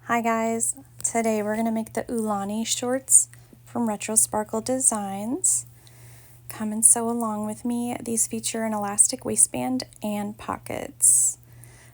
Hi guys, today we're going to make the Ulani shorts from Retro Sparkle Designs. Come and sew along with me. These feature an elastic waistband and pockets.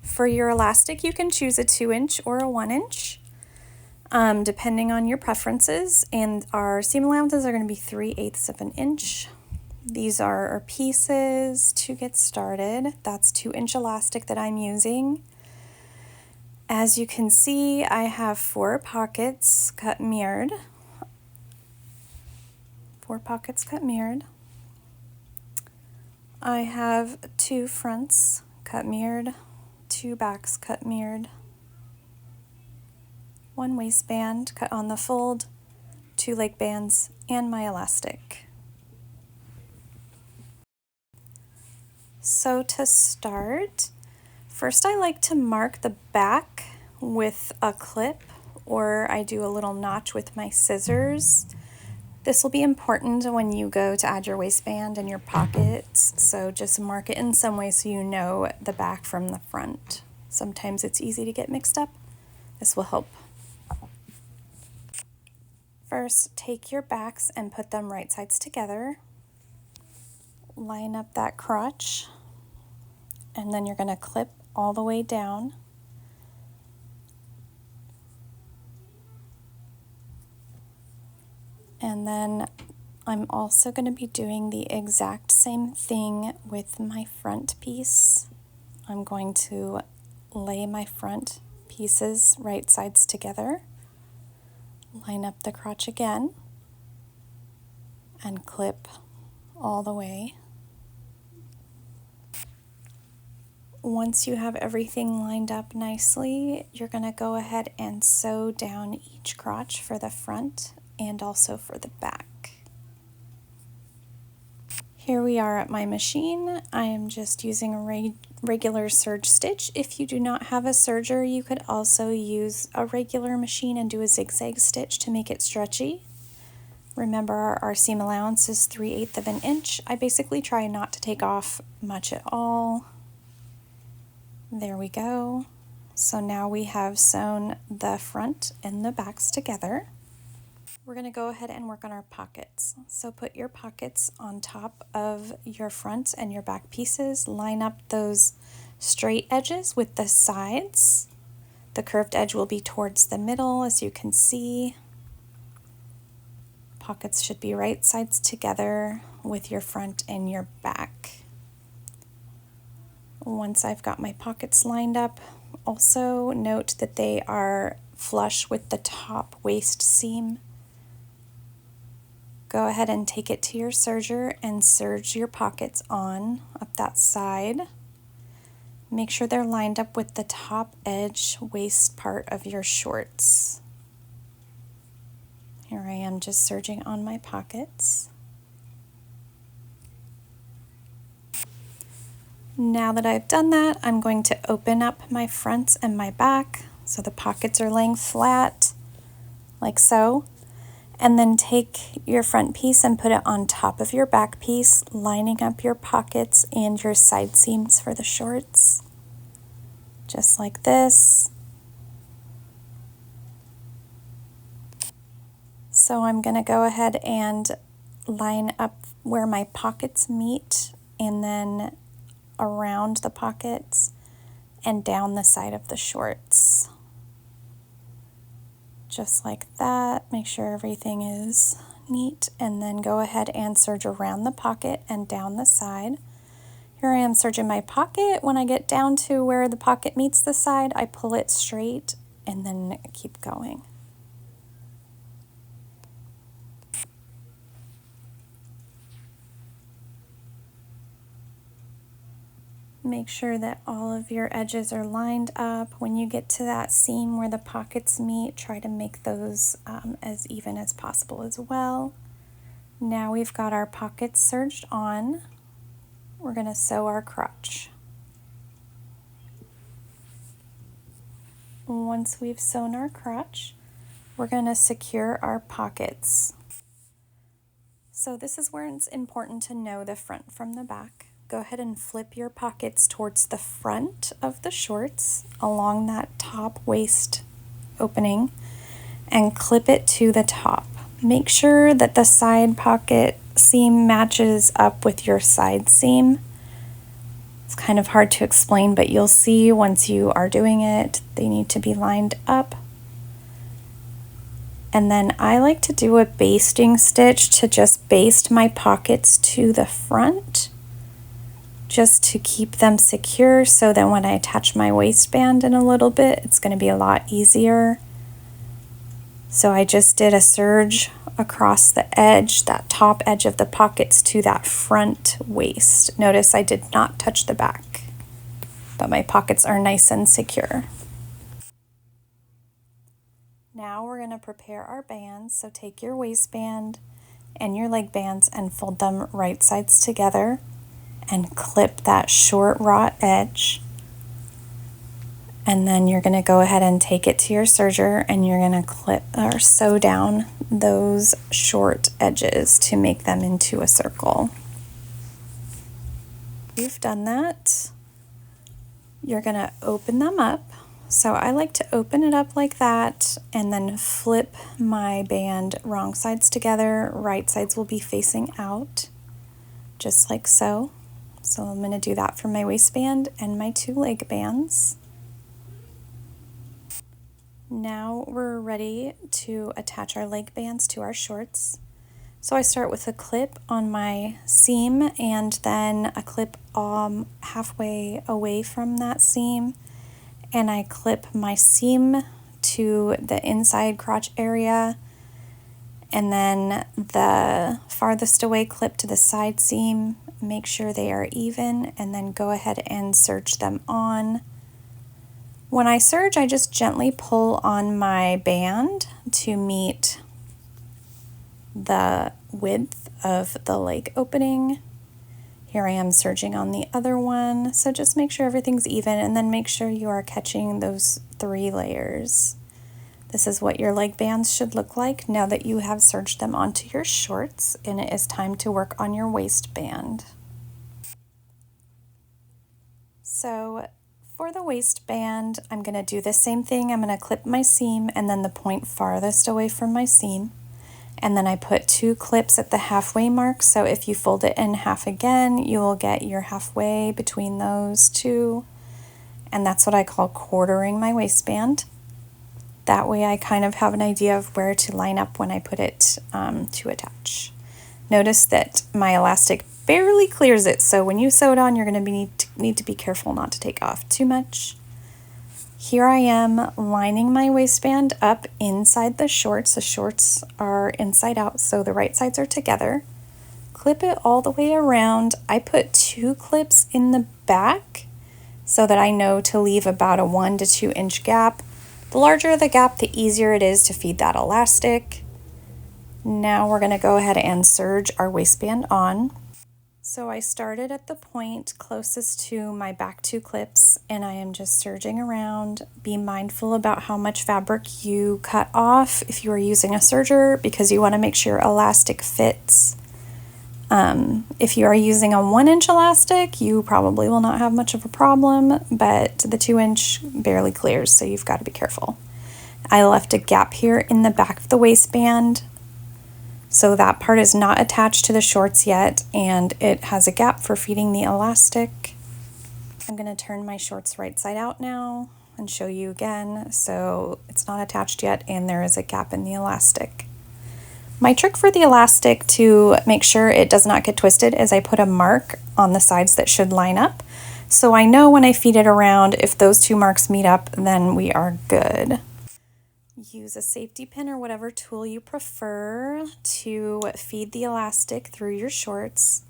For your elastic, you can choose a 2-inch or a 1-inch, depending on your preferences. And our seam allowances are going to be 3/8 of an inch. These are our pieces to get started. That's 2-inch elastic that I'm using. As you can see, I have 4 pockets cut mirrored. 4 pockets cut mirrored. I have 2 fronts cut mirrored, 2 backs cut mirrored, 1 waistband cut on the fold, 2 leg bands, and my elastic. So to start, first I like to mark the back with a clip, or I do a little notch with my scissors. This will be important when you go to add your waistband and your pockets, so just mark it in some way so you know the back from the front. Sometimes it's easy to get mixed up. This will help. First, take your backs and put them right sides together. Line up that crotch, and then you're going to clip all the way down. And then I'm also going to be doing the exact same thing with my front piece. I'm going to lay my front pieces right sides together, line up the crotch again, and clip all the way. Once you have everything lined up nicely, you're going to go ahead and sew down each crotch for the front and also for the back. Here we are at my machine. I am just using a regular serge stitch. If you do not have a serger, you could also use a regular machine and do a zigzag stitch to make it stretchy. Remember, our seam allowance is 3/8 of an inch. I basically try not to take off much at all. There we go. So now we have sewn the front and the backs together. We're going to go ahead and work on our pockets. So put your pockets on top of your front and your back pieces. Line up those straight edges with the sides. The curved edge will be towards the middle, as you can see. Pockets should be right sides together with your front and your back. Once I've got my pockets lined up, also note that they are flush with the top waist seam. Go ahead and take it to your serger and serge your pockets on up that side. Make sure they're lined up with the top edge waist part of your shorts. Here I am just serging on my pockets. Now that I've done that, I'm going to open up my front and my back so the pockets are laying flat, like so. And then take your front piece and put it on top of your back piece, lining up your pockets and your side seams for the shorts, just like this. So I'm going to go ahead and line up where my pockets meet, and then around the pockets and down the side of the shorts. Just like that. Make sure everything is neat, and then go ahead and serge around the pocket and down the side. Here I am serging my pocket. When I get down to where the pocket meets the side, I pull it straight and then keep going. Make sure that all of your edges are lined up. When you get to that seam where the pockets meet, try to make those as even as possible as well. Now we've got our pockets serged on. We're going to sew our crotch. Once we've sewn our crotch, we're going to secure our pockets. So this is where it's important to know the front from the back. Go ahead and flip your pockets towards the front of the shorts along that top waist opening and clip it to the top. Make sure that the side pocket seam matches up with your side seam. It's kind of hard to explain, but you'll see once you are doing it, they need to be lined up. And then I like to do a basting stitch to just baste my pockets to the front, just to keep them secure, so that when I attach my waistband in a little bit, it's going to be a lot easier. So I just did a serge across the edge, that top edge of the pockets, to that front waist. Notice I did not touch the back, but my pockets are nice and secure. Now we're going to prepare our bands. So take your waistband and your leg bands and fold them right sides together and clip that short raw edge. And then you're going to go ahead and take it to your serger and you're going to clip or sew down those short edges to make them into a circle. You've done that. You're going to open them up. So I like to open it up like that and then flip my band wrong sides together. Right sides will be facing out, just like so. So I'm going to do that for my waistband and my two leg bands. Now we're ready to attach our leg bands to our shorts. So I start with a clip on my seam and then a clip halfway away from that seam, and I clip my seam to the inside crotch area, and then the farthest away clip to the side seam. Make sure they are even and then go ahead and serge them on. When I serge, I just gently pull on my band to meet the width of the leg opening. Here I am serging on the other one, so just make sure everything's even and then make sure you are catching those 3 layers. This is what your leg bands should look like now that you have serged them onto your shorts, and it is time to work on your waistband. So for the waistband, I'm going to do the same thing. I'm going to clip my seam and then the point farthest away from my seam. And then I put 2 clips at the halfway mark. So if you fold it in half again, you will get your halfway between those 2. And that's what I call quartering my waistband. That way I kind of have an idea of where to line up when I put it to attach. Notice that my elastic barely clears it, so when you sew it on, you're going to need to be careful not to take off too much. Here I am lining my waistband up inside the shorts. The shorts are inside out, so the right sides are together. Clip it all the way around. I put 2 clips in the back so that I know to leave about a 1 to 2 inch gap. The larger the gap, the easier it is to feed that elastic. Now we're going to go ahead and serge our waistband on. So I started at the point closest to my back 2 clips and I am just serging around. Be mindful about how much fabric you cut off if you are using a serger, because you want to make sure elastic fits. If you are using a 1 inch elastic, you probably will not have much of a problem, but the 2 inch barely clears, so you've got to be careful. I left a gap here in the back of the waistband. So that part is not attached to the shorts yet, and it has a gap for feeding the elastic. I'm going to turn my shorts right side out now and show you again. So it's not attached yet, and there is a gap in the elastic. My trick for the elastic to make sure it does not get twisted is I put a mark on the sides that should line up. So I know when I feed it around, if those 2 marks meet up, then we are good. Use a safety pin or whatever tool you prefer to feed the elastic through your shorts.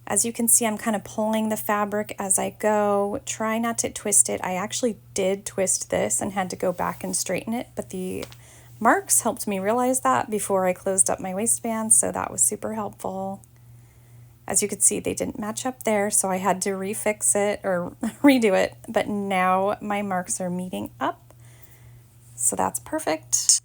As you can see, I'm kind of pulling the fabric as I go. Try not to twist it. I actually did twist this and had to go back and straighten it, but the marks helped me realize that before I closed up my waistband, so that was super helpful. As you can see, they didn't match up there, so I had to refix it or redo it, but now my marks are meeting up. So that's perfect.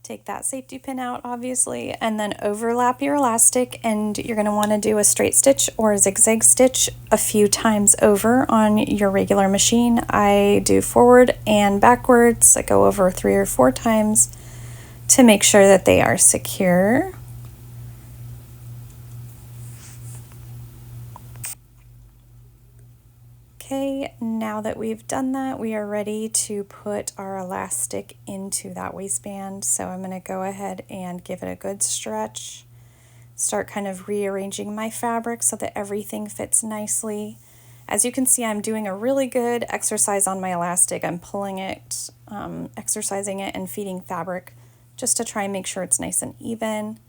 Take that safety pin out, obviously, and then overlap your elastic, and you're going to want to do a straight stitch or a zigzag stitch a few times over on your regular machine. I do forward and backwards. I go over 3 or 4 times to make sure that they are secure. Okay, now that we've done that, we are ready to put our elastic into that waistband. So I'm going to go ahead and give it a good stretch. Start kind of rearranging my fabric so that everything fits nicely. As you can see, I'm doing a really good exercise on my elastic. I'm pulling it, exercising it, and feeding fabric just to try and make sure it's nice and even.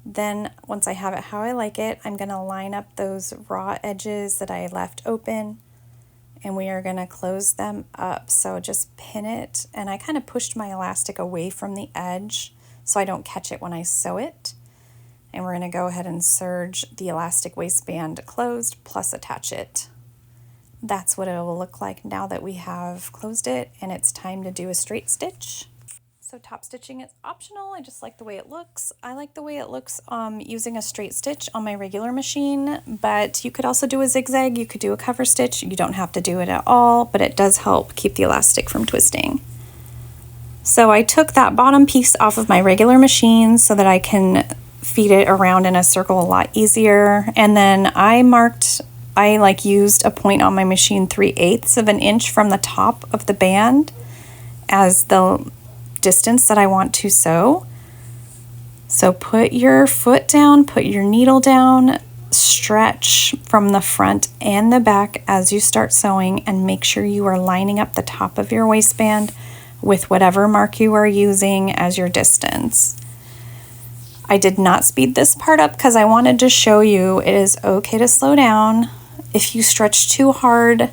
Then once I have it how I like it, I'm going to line up those raw edges that I left open, and we are going to close them up. So just pin it, and I kind of pushed my elastic away from the edge so I don't catch it when I sew it. And we're going to go ahead and serge the elastic waistband closed plus attach it. That's what it will look like now that we have closed it, and it's time to do a straight stitch. So top stitching is optional. I just like the way it looks. I like the way it looks using a straight stitch on my regular machine, but you could also do a zigzag. You could do a cover stitch. You don't have to do it at all, but it does help keep the elastic from twisting. So I took that bottom piece off of my regular machine so that I can feed it around in a circle a lot easier. And then I used a point on my machine 3/8 of an inch from the top of the band as the distance that I want to sew. So put your foot down, put your needle down, stretch from the front and the back as you start sewing, and make sure you are lining up the top of your waistband with whatever mark you are using as your distance. I did not speed this part up because I wanted to show you it is okay to slow down. If you stretch too hard,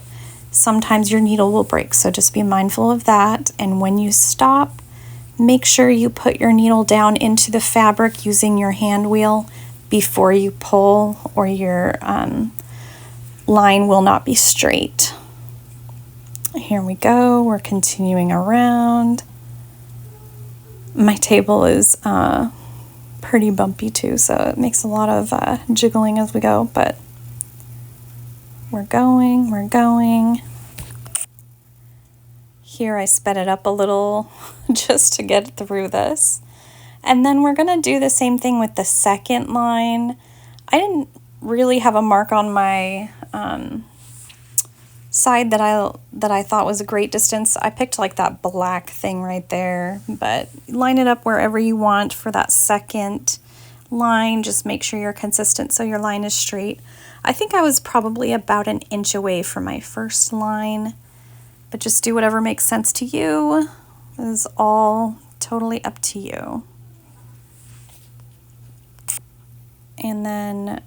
sometimes your needle will break, so just be mindful of that. And when you stop, make sure you put your needle down into the fabric using your hand wheel before you pull, or your line will not be straight. Here we go, we're continuing around. My table is pretty bumpy too, so it makes a lot of jiggling as we go, but we're going. Here I sped it up a little just to get through this. And then we're going to do the same thing with the second line. I didn't really have a mark on my side that I thought was a great distance. I picked like that black thing right there, but line it up wherever you want for that second line. Just make sure you're consistent so your line is straight. I think I was probably about an inch away from my first line, but just do whatever makes sense to you. It is all totally up to you. And then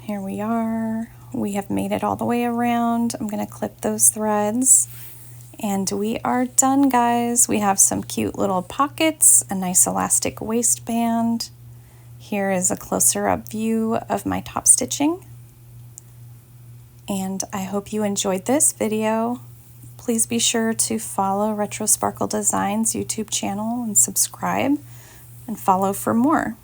here we are. We have made it all the way around. I'm going to clip those threads, and we are done, guys. We have some cute little pockets, a nice elastic waistband. Here is a closer up view of my top stitching. And I hope you enjoyed this video. Please be sure to follow Retro Sparkle Designs YouTube channel and subscribe and follow for more.